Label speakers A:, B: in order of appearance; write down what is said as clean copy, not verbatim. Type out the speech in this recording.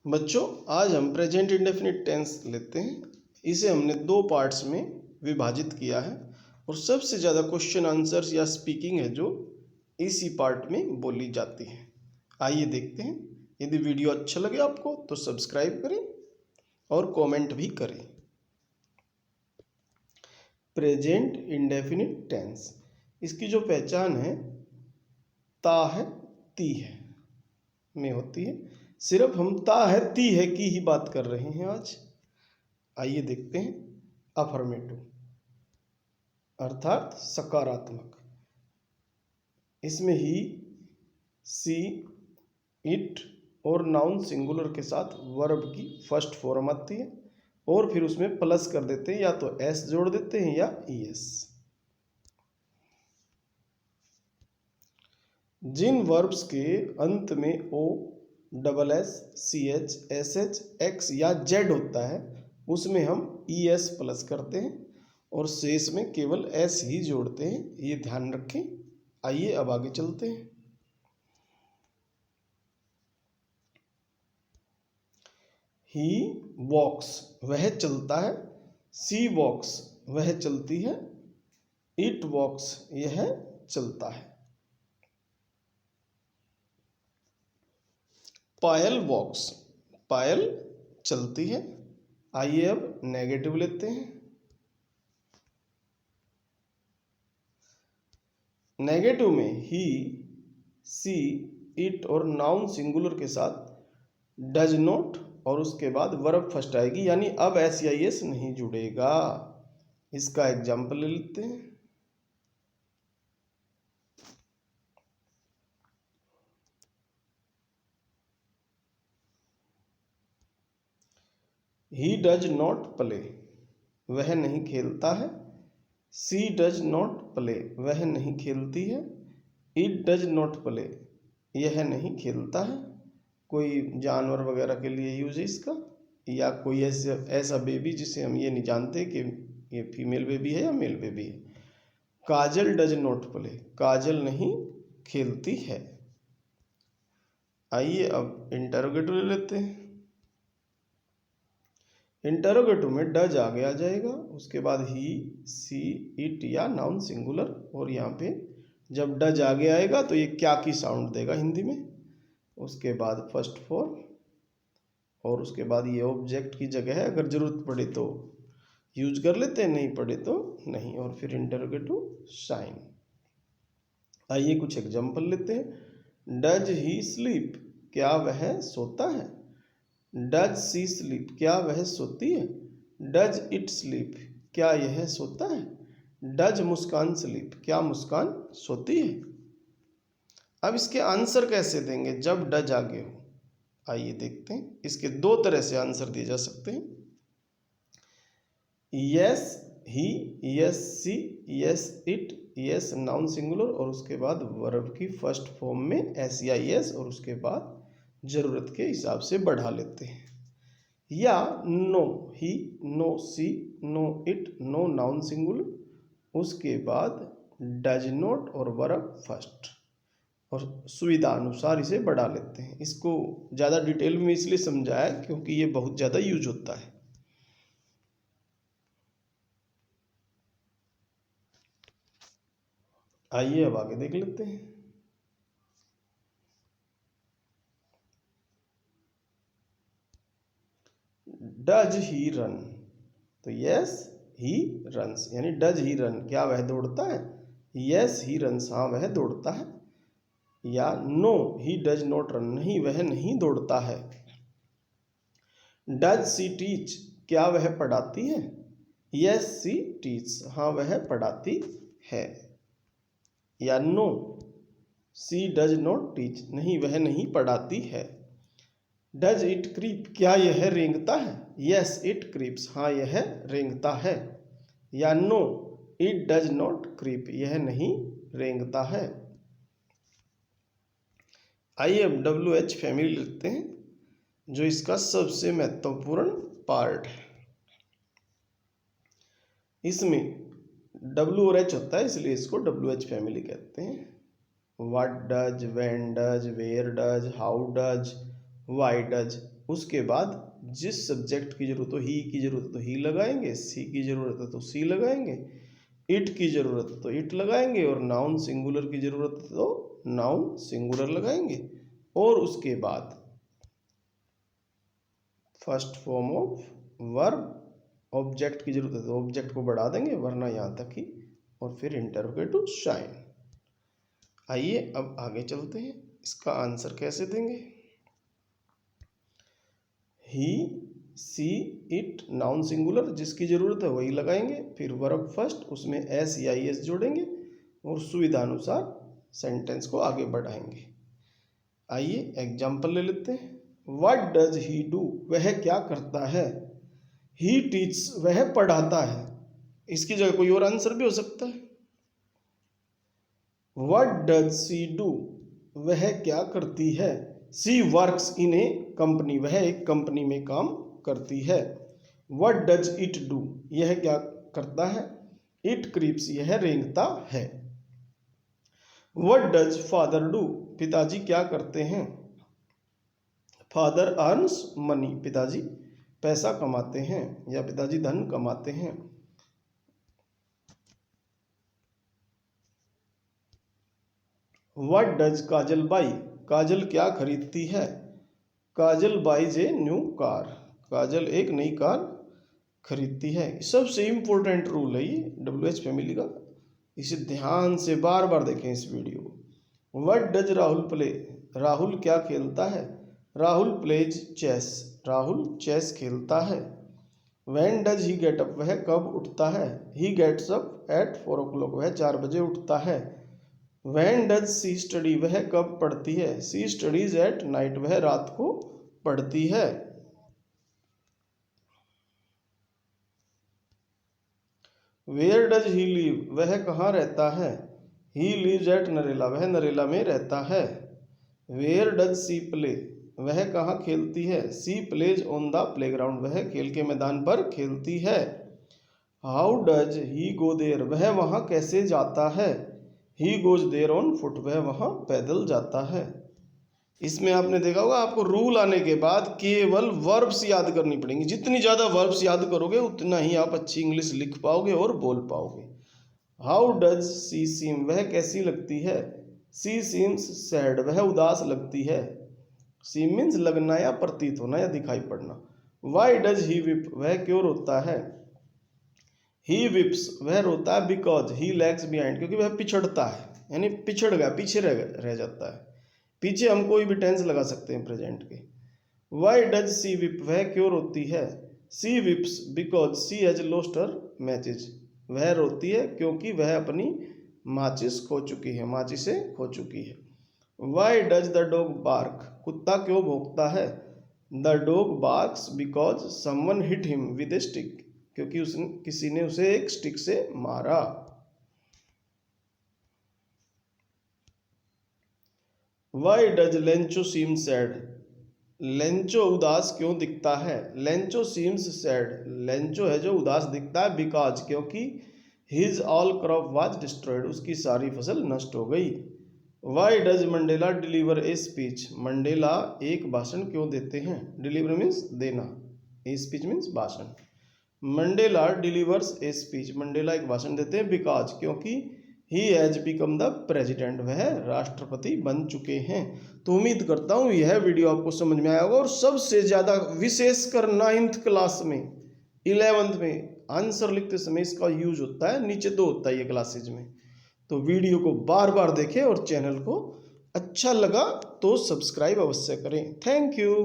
A: बच्चों, आज हम प्रेजेंट इंडेफिनिट टेंस लेते हैं। इसे हमने दो पार्ट्स में विभाजित किया है और सबसे ज़्यादा क्वेश्चन आंसर्स या स्पीकिंग है जो इसी पार्ट में बोली जाती है। आइए देखते हैं। यदि वीडियो अच्छा लगे आपको तो सब्सक्राइब करें और कमेंट भी करें। प्रेजेंट इंडेफिनिट टेंस, इसकी जो पहचान है ता है ती है में होती है। सिर्फ हम ता है ती है की ही बात कर रहे हैं आज। आइए देखते हैं। अफर्मेटिव अर्थात सकारात्मक, इसमें ही सी, इट और नाउन सिंगुलर के साथ वर्ब की फर्स्ट फॉर्म आती है और फिर उसमें प्लस कर देते हैं, या तो एस जोड़ देते हैं या ईएस। जिन वर्ब्स के अंत में O, double S, C H, S H, X या जेड होता है उसमें हम ई एस प्लस करते हैं और शेष में केवल एस ही जोड़ते हैं, ये ध्यान रखें। आइए अब आगे चलते हैं। ही वॉक्स वह चलता है, सी वॉक्स वह चलती है, इट वॉक्स यह चलता है। पायल वॉक्स पायल चलती है। आइए अब नेगेटिव लेते हैं। नेगेटिव में ही, सी, इट और नाउन सिंगुलर के साथ डज नॉट और उसके बाद वर्ब फर्स्ट आएगी, यानी अब एस या एस नहीं जुड़ेगा। इसका एग्जाम्पल ले लेते हैं। ही डज नॉट प्ले वह नहीं खेलता है, सी डज नॉट प्ले वह नहीं खेलती है, इट डज नॉट प्ले यह नहीं खेलता है। कोई जानवर वगैरह के लिए यूज है इसका, या कोई ऐसा बेबी जिसे हम ये नहीं जानते कि ये फीमेल बेबी है या मेल बेबी है। काजल डज नॉट प्ले काजल नहीं खेलती है। आइए अब इंटरोगेटिव ले लेते हैं। इंटरोगेटिव में डज आगे आ जाएगा, उसके बाद ही, सी, इट या नाउन सिंगुलर, और यहाँ पे जब डज आगे आएगा तो ये क्या की साउंड देगा हिंदी में। उसके बाद फर्स्ट फॉर्म और उसके बाद ये ऑब्जेक्ट की जगह है, अगर जरूरत पड़े तो यूज कर लेते हैं, नहीं पड़े तो नहीं, और फिर इंटरोगेटिव साइन। आइए कुछ एग्जाम्पल लेते हैं। डज ही स्लीप क्या वह सोता है, डज सी स्लीप क्या वह सोती है, डज इट स्लीप क्या यह सोता है, डज मुस्कान स्लीप क्या मुस्कान सोती है। अब इसके आंसर कैसे देंगे जब डज आगे हो, आइए देखते हैं। इसके दो तरह से आंसर दिए जा सकते हैं। Yes he, yes she, yes it, yes noun singular और उसके बाद वर्ब की फर्स्ट फॉर्म में एस या एस और उसके बाद जरूरत के हिसाब से बढ़ा लेते हैं। या no he, no she, no it, no noun singular, उसके बाद डज नॉट और वर्ब फर्स्ट, और सुविधा अनुसार इसे बढ़ा लेते हैं। इसको ज़्यादा डिटेल में इसलिए समझाया क्योंकि ये बहुत ज़्यादा यूज होता है। आइए अब आगे देख लेते हैं। डज ही रन, तो यस ही रन्स, यानी डज ही रन क्या वह दौड़ता है, यस ही रन्स हाँ वह दौड़ता है। या no he does not run नहीं वह नहीं दौड़ता है। डज सी टीच क्या वह पढ़ाती है, यस सी टीच हाँ वह पढ़ाती है। या no she does not teach नहीं वह नहीं पढ़ाती है। डज इट क्रीप क्या यह रेंगता है, यस इट क्रीप्स हाँ यह रेंगता है। या no it does not creep यह नहीं रेंगता है। आइए अब WH फैमिली लिखते हैं, जो इसका सबसे महत्वपूर्ण पार्ट है। इसमें W और H होता है इसलिए इसको WH फैमिली कहते हैं। What does, when does, where does, how does, why does, उसके बाद जिस सब्जेक्ट की जरूरत हो, ही की जरूरत है तो ही लगाएंगे, सी की जरूरत है तो सी लगाएंगे, इट की जरूरत है तो इट लगाएंगे, और नाउन सिंगुलर की जरूरत है तो नाउन सिंगुलर लगाएंगे। और उसके बाद first form of verb, object की जरूरत है तो ऑब्जेक्ट को बढ़ा देंगे, वरना यहाँ तक ही, और फिर इंटरोगेटिव शाइन। आइए अब आगे चलते हैं, इसका आंसर कैसे देंगे। ही, सी, इट नाउन सिंगुलर, जिसकी जरूरत है वही लगाएंगे, फिर वर्ब फर्स्ट, उसमें एस या एस जोड़ेंगे और सुविधानुसार सेंटेंस को आगे बढ़ाएंगे। आइए एग्जाम्पल ले लेते हैं। व्हाट डज ही डू, वह क्या करता है। ही टीच, वह पढ़ाता है। इसकी जगह कोई और आंसर भी हो सकता है। व्हाट डज सी डू, वह क्या करती है। सी वर्क्स इन ए कंपनी, वह एक कंपनी में काम करती है। व्हाट डज इट डू, यह क्या करता है। इट क्रीप्स, यह रेंगता है। व्हाट डज फादर डू, पिताजी क्या करते हैं। फादर अर्न्स मनी, पिताजी पैसा कमाते हैं या पिताजी धन कमाते हैं। व्हाट डज काजल बाई, काजल क्या खरीदती है। काजल बाइज ए न्यू कार, काजल एक नई कार खरीदती है। सबसे इंपॉर्टेंट रूल है ये WH फैमिली का, इसे ध्यान से बार बार देखें इस वीडियो को। What does Rahul play, Rahul क्या खेलता है। Rahul plays chess, Rahul chess खेलता है। When does he get up, वह कब उठता है। He gets up at 4 o'clock, वह 4 बजे उठता है। व्हेन डज सी स्टडी, वह कब पढ़ती है। सी स्टडीज एट नाइट, वह रात को पढ़ती है। वेयर डज ही लिव, वह कहाँ रहता है। ही लिव्स एट नरेला, वह नरेला में रहता है। वेयर डज सी प्ले, वह कहाँ खेलती है। She plays on the playground, वह खेल के मैदान पर खेलती है। How does he go there, वह वहाँ कैसे जाता है। He goes there on foot, वह वहाँ पैदल जाता है। इसमें आपने देखा होगा, आपको रूल आने के बाद केवल वर्ब्स याद करनी पड़ेंगी। जितनी ज़्यादा वर्ब्स याद करोगे उतना ही आप अच्छी इंग्लिश लिख पाओगे और बोल पाओगे। हाउ डज सी सीम, वह कैसी लगती है। सी सीम्स सैड, वह उदास लगती है। सीम मीन्स लगना या प्रतीत होना या दिखाई पड़ना। वाई डज ही विप, वह क्यों रोता है। ही विप्स, वह रोता है। बिकॉज ही लैग्स बिहाइंड, क्योंकि वह पिछड़ता है, यानी पिछड़ गया, पीछे रह जाता है। पीछे हम कोई भी टेंस लगा सकते हैं प्रेजेंट के। वाई डज सी विप, वह क्यों रोती है। She weeps because she has lost her matches, वह रोती है क्योंकि वह अपनी माचिस खो चुकी है, माचिसें खो चुकी है। Why does the dog bark, कुत्ता क्यों भौंकता है। The dog barks because someone hit him with a stick, क्योंकि किसी ने उसे एक स्टिक से मारा। Why does Lencho seem sad, Lencho उदास क्यों दिखता है। लेंचो सीम्स सैड, लेंचो है जो उदास दिखता है। बिकॉज, क्योंकि his all crop was destroyed, उसकी सारी फसल नष्ट हो गई। Why does Mandela deliver a speech, Mandela एक भाषण क्यों देते हैं। डिलीवर मीन्स देना, ए स्पीच मीन्स भाषण। Mandela delivers a speech, Mandela एक भाषण देते हैं। बिकॉज, क्योंकि he has become the president, वह राष्ट्रपति बन चुके हैं। तो उम्मीद करता हूँ यह वीडियो आपको समझ में आया होगा। और सबसे ज़्यादा विशेषकर 9th क्लास में, 11th में आंसर लिखते समय इसका यूज होता है। नीचे 2 होता है ये क्लासेज में। तो वीडियो को बार बार देखें और चैनल को अच्छा लगा तो सब्सक्राइब अवश्य करें। Thank you.